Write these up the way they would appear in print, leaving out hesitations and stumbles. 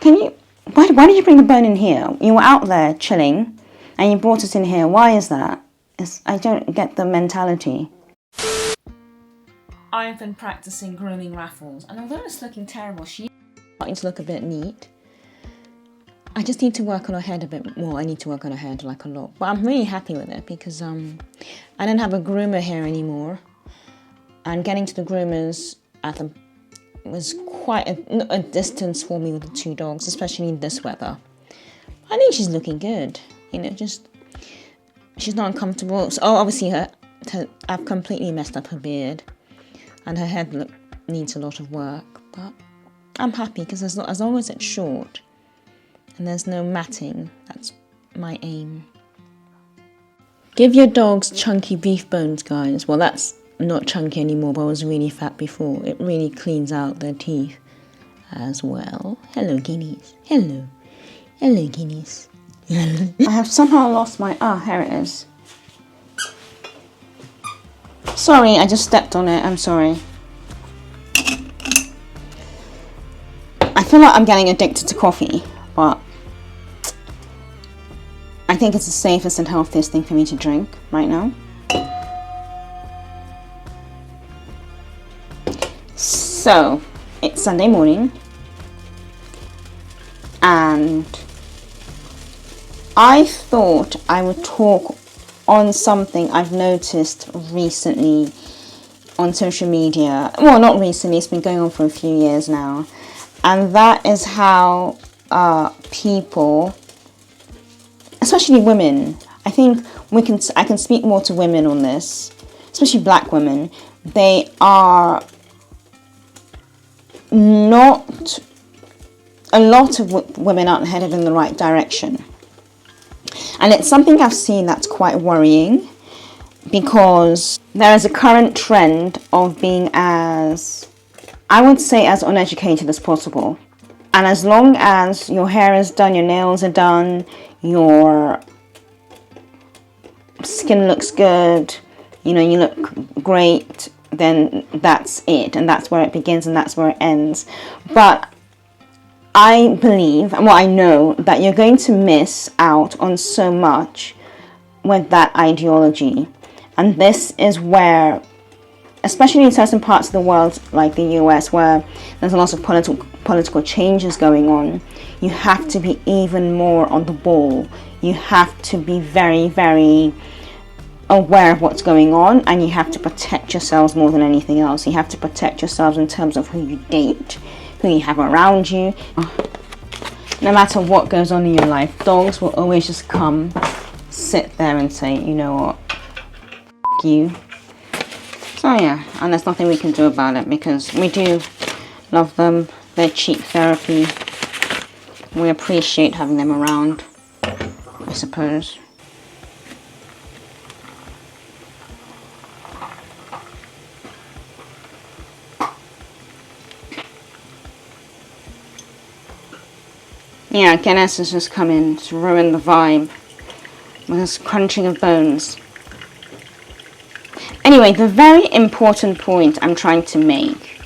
Why did you bring the bone in here? You were out there chilling, and you brought it in here. Why is that? I don't get the mentality. I've been practicing grooming Raffles, and although it's looking terrible, she's starting to look a bit neat. I just need to work on her head a bit more. I need to work on her head like a lot. But I'm really happy with it because I don't have a groomer here anymore. And getting to the groomers was quite a distance for me with the two dogs, especially in this weather. I think she's looking good. Just she's not uncomfortable. So obviously I've completely messed up her beard, and her head needs a lot of work. But I'm happy because as long as it's short and there's no matting, that's my aim. Give your dogs chunky beef bones, guys. Well, that's not chunky anymore, but was really fat before. It really cleans out their teeth as well. Hello, guineas. Hello. Hello, guineas. I have somehow lost my... here it is. Sorry, I just stepped on it. I'm sorry. I feel like I'm getting addicted to coffee, but I think it's the safest and healthiest thing for me to drink right now. So, it's Sunday morning, and I thought I would talk on something I've noticed recently on social media. Well, not recently, it's been going on for a few years now. And that is how people, especially women, I think I can speak more to women on this, especially black women. They are not, a lot of women aren't headed in the right direction. And it's something I've seen that's quite worrying, because there is a current trend of being as uneducated as possible. And as long as your hair is done, your nails are done, your skin looks good, you look great, then that's it. And that's where it begins and that's where it ends. But I believe, and I know, that you're going to miss out on so much with that ideology. And this is where, especially in certain parts of the world, like the US, where there's a lot of political changes going on, you have to be even more on the ball. You have to be very, very aware of what's going on, and you have to protect yourselves more than anything else. You have to protect yourselves in terms of who you date, who you have around you. No matter what goes on in your life, dogs will always just come, sit there and say, you know what, f*** you. So yeah, and there's nothing we can do about it, because we do love them. They're cheap therapy. We appreciate having them around, I suppose. Yeah, Guinness has just come in to ruin the vibe with this crunching of bones. Anyway, the very important point I'm trying to make,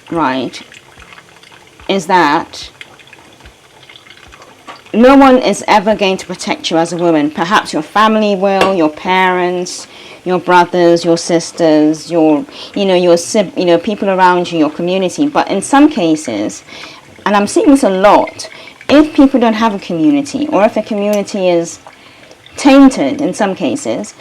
right, is that no one is ever going to protect you as a woman. Perhaps your family will, your parents, your brothers, your sisters, your people around you, your community. But in some cases, and I'm seeing this a lot, if people don't have a community, or if a community is tainted in some cases,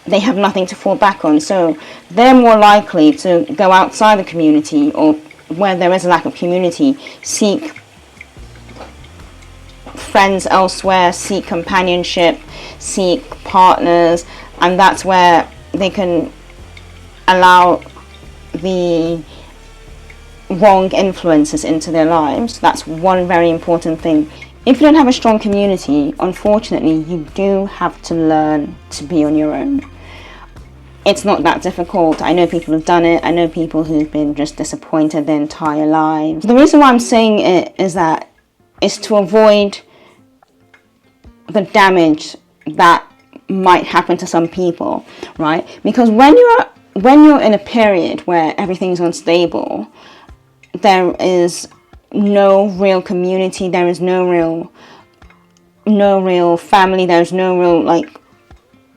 they have nothing to fall back on. So they're more likely to go outside the community, or where there is a lack of community, seek friends elsewhere, seek companionship, seek partners, and that's where they can allow the wrong influences into their lives. That's one very important thing. If you don't have a strong community, unfortunately, you do have to learn to be on your own. It's not that difficult. I know people who've done it. I know people who've been just disappointed their entire lives. The reason why I'm saying it is to avoid the damage that might happen to some people, right? Because when you're in a period where everything's unstable, there is no real community, there is no real family, there's no real like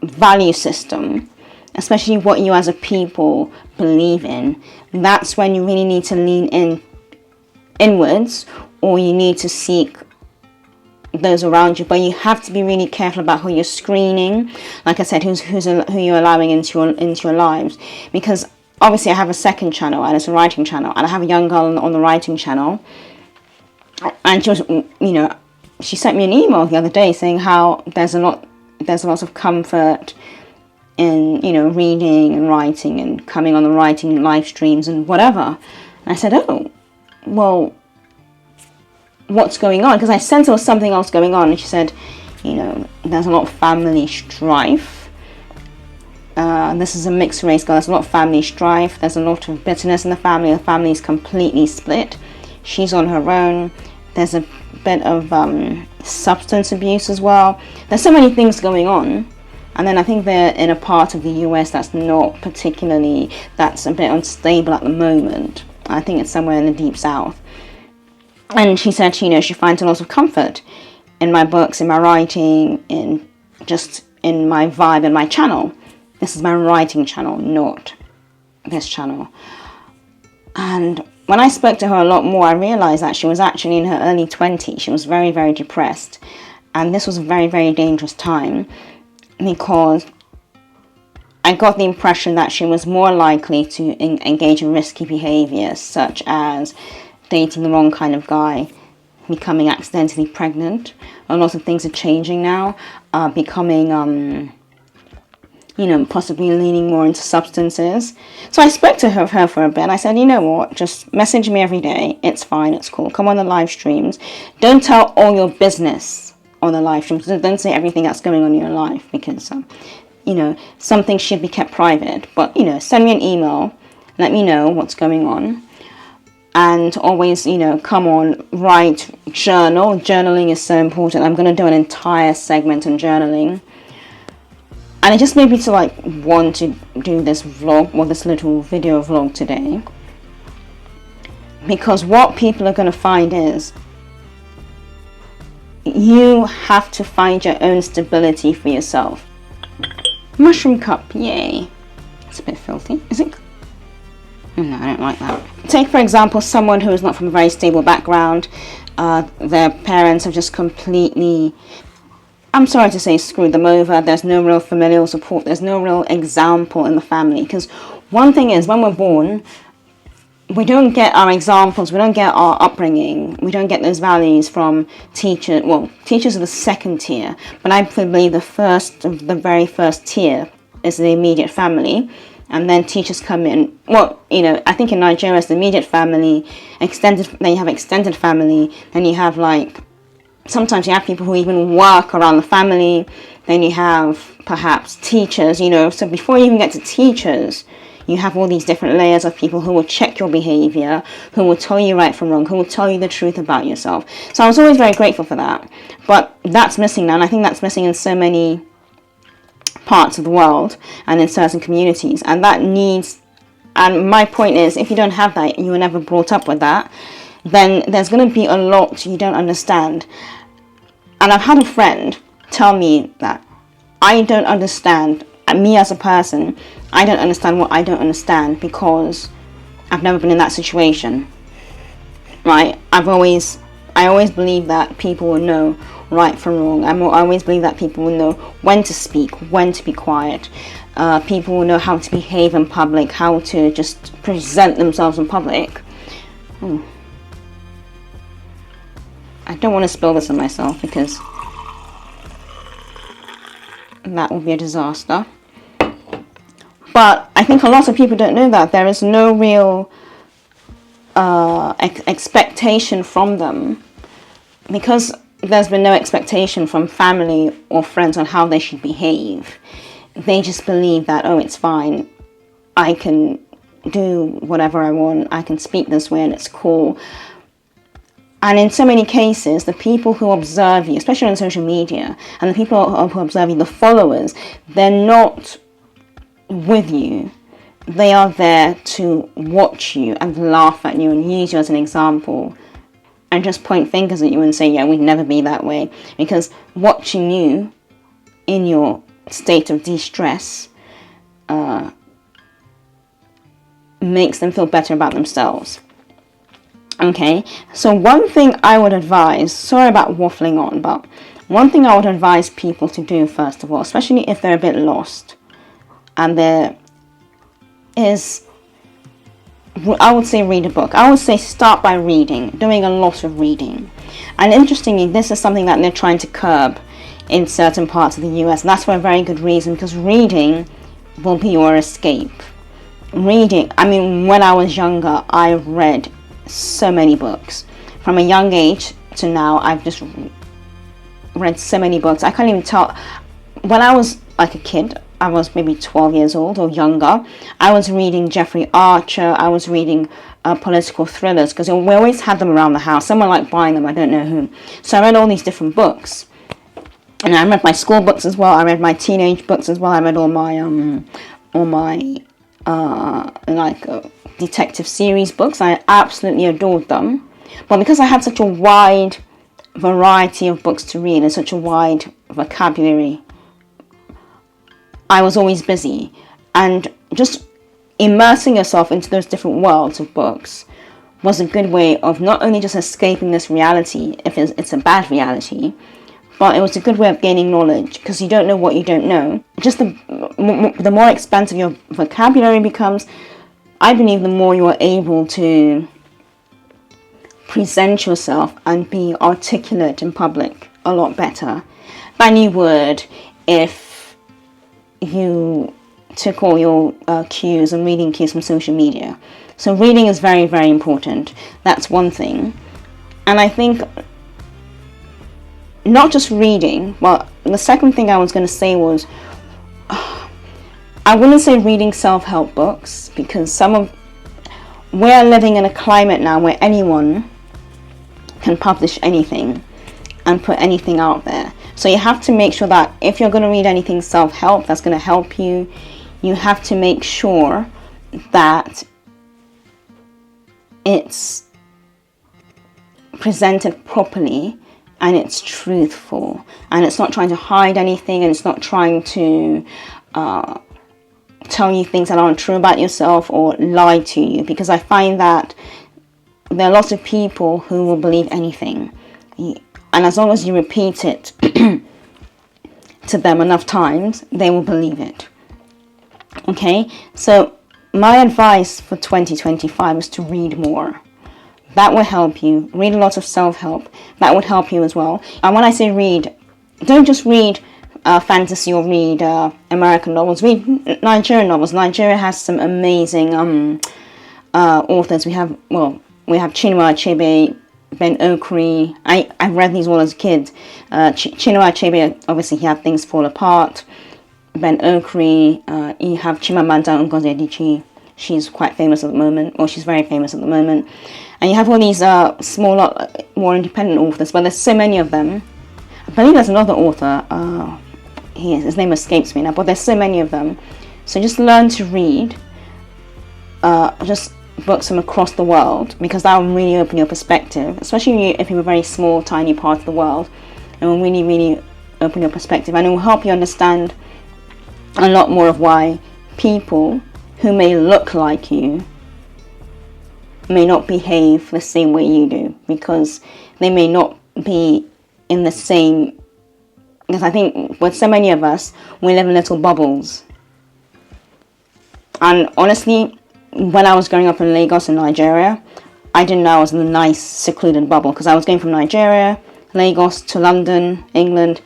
value system, especially what you as a people believe in. That's when you really need to lean inwards, or you need to seek those around you. But you have to be really careful about who you're screening, like I said, who you're allowing into your lives. Because obviously I have a second channel, and it's a writing channel, and I have a young girl on the writing channel, and she was, she sent me an email the other day saying how there's a lot of comfort in reading and writing and coming on the writing live streams and whatever. And I said, oh, well, what's going on? Because I sensed there was something else going on. And she said, there's a lot of family strife. This is a mixed race girl. There's a lot of family strife. There's a lot of bitterness in the family. The family is completely split. She's on her own. There's a bit of substance abuse as well. There's so many things going on. And then I think they're in a part of the US that's not particularly, that's a bit unstable at the moment. I think it's somewhere in the deep south. And she said, she finds a lot of comfort in my books, in my writing, in my vibe and my channel. This is my writing channel, not this channel. And when I spoke to her a lot more, I realized that she was actually in her early 20s. She was very, very depressed. And this was a very, very dangerous time, because I got the impression that she was more likely to engage in risky behavior, such as dating the wrong kind of guy, becoming accidentally pregnant. A lot of things are changing now, becoming, possibly leaning more into substances. So I spoke to her for a bit, and I said, you know what, just message me every day. It's fine, it's cool. Come on the live streams. Don't tell all your business on the live streams. Don't say everything that's going on in your life, because, some things should be kept private. But, send me an email. Let me know what's going on. And always, come on, write, journal. Journaling is so important. I'm going to do an entire segment on journaling. And it just made me to want to do this vlog, or this little video vlog today. Because what people are going to find is, you have to find your own stability for yourself. Mushroom cup, yay. It's a bit filthy, is it? No, I don't like that. Take, for example, someone who is not from a very stable background. Their parents have just completely, I'm sorry to say, screwed them over. There's no real familial support. There's no real example in the family. Because one thing is, when we're born, we don't get our examples, we don't get our upbringing, we don't get those values from teachers. Well, teachers are the second tier, but I believe the very first tier is the immediate family, and then teachers come in. Well, I think in Nigeria it's the immediate family, then you have extended family, then you have sometimes you have people who even work around the family, then you have perhaps teachers, so before you even get to teachers, you have all these different layers of people who will check your behavior, who will tell you right from wrong, who will tell you the truth about yourself. So I was always very grateful for that. But that's missing now, and I think that's missing in so many parts of the world and in certain communities. And my point is, if you don't have that, you were never brought up with that, then there's going to be a lot you don't understand. And I've had a friend tell me that I don't understand, me as a person, I don't understand what I don't understand, because I've never been in that situation, right? I always believe that people will know right from wrong. I always believe that people will know when to speak, when to be quiet. People will know how to behave in public, how to just present themselves in public. I don't want to spill this on myself, because that would be a disaster. But I think a lot of people don't know that there is no real expectation from them, because there's been no expectation from family or friends on how they should behave. They just believe that, oh, it's fine, I can do whatever I want, I can speak this way and it's cool. And in so many cases, the people who observe you, especially on social media, and the people who observe you, the followers, they're not with you. They are there to watch you and laugh at you and use you as an example and just point fingers at you and say, yeah, we'd never be that way. Because watching you in your state of de-stress makes them feel better about themselves. Okay, so one thing I would advise, sorry about waffling on, but one thing I would advise people to do, first of all, especially if they're a bit lost, and there is, I would say read a book. I would say start by reading, doing a lot of reading. And interestingly, this is something that they're trying to curb in certain parts of the US, and that's for a very good reason, because reading will be your escape. Reading, I mean, when I was younger, I read so many books. From a young age to now, I've just read so many books. I can't even tell. When I was like a kid, I was maybe 12 years old or younger, I was reading Jeffrey Archer, I was reading political thrillers, because we always had them around the house. Someone liked buying them, I don't know who. So I read all these different books. And I read my school books as well, I read my teenage books as well, I read all my detective series books. I absolutely adored them. But because I had such a wide variety of books to read and such a wide vocabulary, I was always busy. And just immersing yourself into those different worlds of books was a good way of not only just escaping this reality, if it's a bad reality, but it was a good way of gaining knowledge, because you don't know what you don't know. Just the more expansive your vocabulary becomes, I believe the more you are able to present yourself and be articulate in public a lot better than you would if you took all your cues and reading cues from social media. So reading is very, very important. That's one thing. And I think not just reading, but the second thing I was going to say was, I wouldn't say reading self-help books, because we're living in a climate now where anyone can publish anything and put anything out there. So you have to make sure that if you're going to read anything self-help that's going to help you, you have to make sure that it's presented properly and it's truthful, and it's not trying to hide anything, and it's not trying to tell you things that aren't true about yourself or lie to you, because I find that there are lots of people who will believe anything, and as long as you repeat it to them enough times, they will believe it. Okay, so my advice for 2025 is to read more. That will help you. Read a lot of self-help. That would help you as well. And when I say read, don't just read fantasy or read American novels. Read Nigerian novels. Nigeria has some amazing authors. We have Chinua Achebe, Ben Okri. I've read these all as a kid. Chinua Achebe, obviously he had Things Fall Apart. Ben Okri, you have Chimamanda Ngozi Adichie. She's quite famous at the moment, or she's very famous at the moment. And you have all these smaller, more independent authors, but there's so many of them. I believe there's another author, his name escapes me now, but there's so many of them. So just learn to read just books from across the world, because that will really open your perspective, especially if you're a very small, tiny part of the world. It will really, really open your perspective, and it will help you understand a lot more of why people who may look like you may not behave the same way you do, because they may not be in the same, because I think with so many of us, we live in little bubbles. And honestly, when I was growing up in Lagos in Nigeria, I didn't know I was in a nice secluded bubble, because I was going from Nigeria, Lagos to London, England,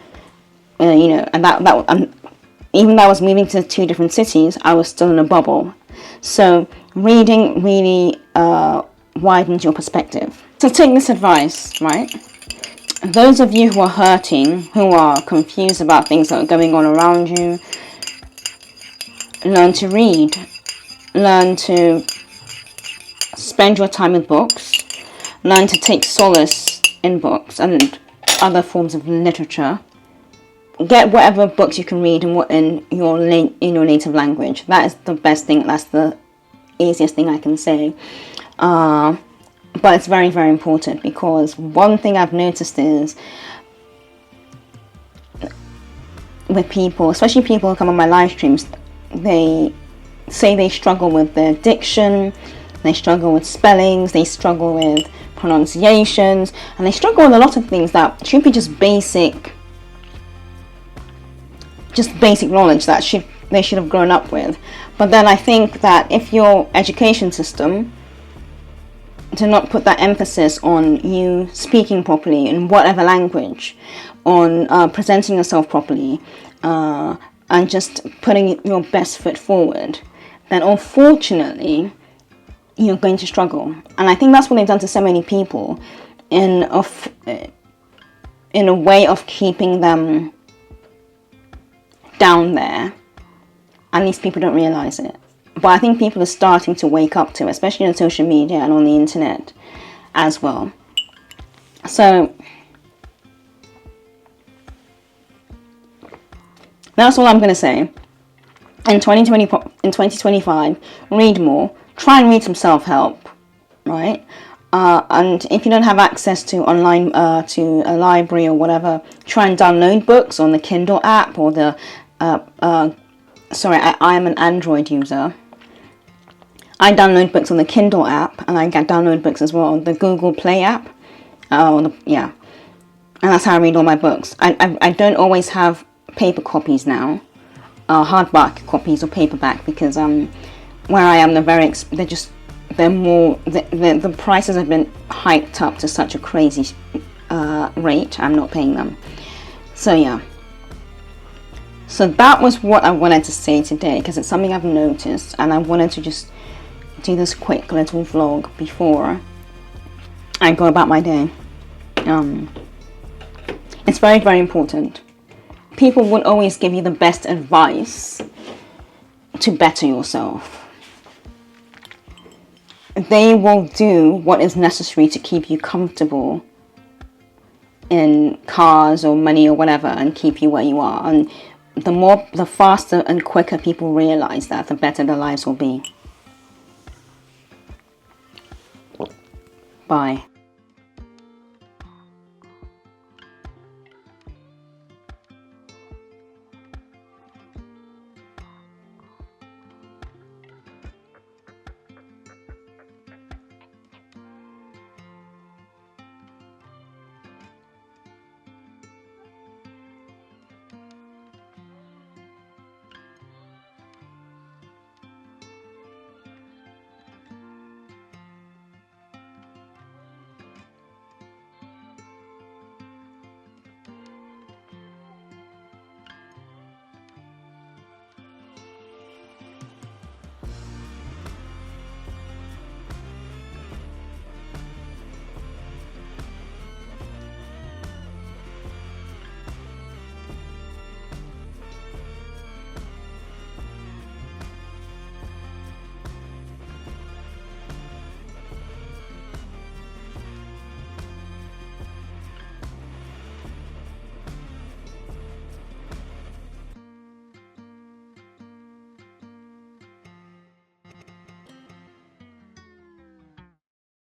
and even though I was moving to two different cities, I was still in a bubble. So reading really widens your perspective. So take this advice, right? Those of you who are hurting, who are confused about things that are going on around you, learn to read. Learn to spend your time with books. Learn to take solace in books and other forms of literature. Get whatever books you can read in your native language. That is the best thing. That's the easiest thing I can say. but it's very, very important, because one thing I've noticed is with people, especially people who come on my live streams, they say they struggle with their diction, they struggle with spellings, they struggle with pronunciations, and they struggle with a lot of things that should be just basic knowledge that they should have grown up with. But then I think that if your education system to not put that emphasis on you speaking properly in whatever language, on presenting yourself properly, and just putting your best foot forward, then unfortunately you're going to struggle. And I think that's what they've done to so many people in a way of keeping them down there. And these people don't realize it. But I think people are starting to wake up to it, especially on social media and on the internet as well. So that's all I'm going to say. In 2025, read more. Try and read some self-help, right? And if you don't have access to online, to a library or whatever, try and download books on the Kindle app or the... I am an Android user. I download books on the Kindle app, and I can download books as well on the Google Play app. And that's how I read all my books. I don't always have paper copies now, hardback copies or paperback, because where I am, the prices have been hiked up to such a crazy rate. I'm not paying them. So yeah. So that was what I wanted to say today, because it's something I've noticed, and I wanted to just do this quick little vlog before I go about my day. It's very, very important. People won't always give you the best advice to better yourself. They will do what is necessary to keep you comfortable in cars or money or whatever, and keep you where you are. And the faster and quicker people realize that, the better their lives will be. Bye.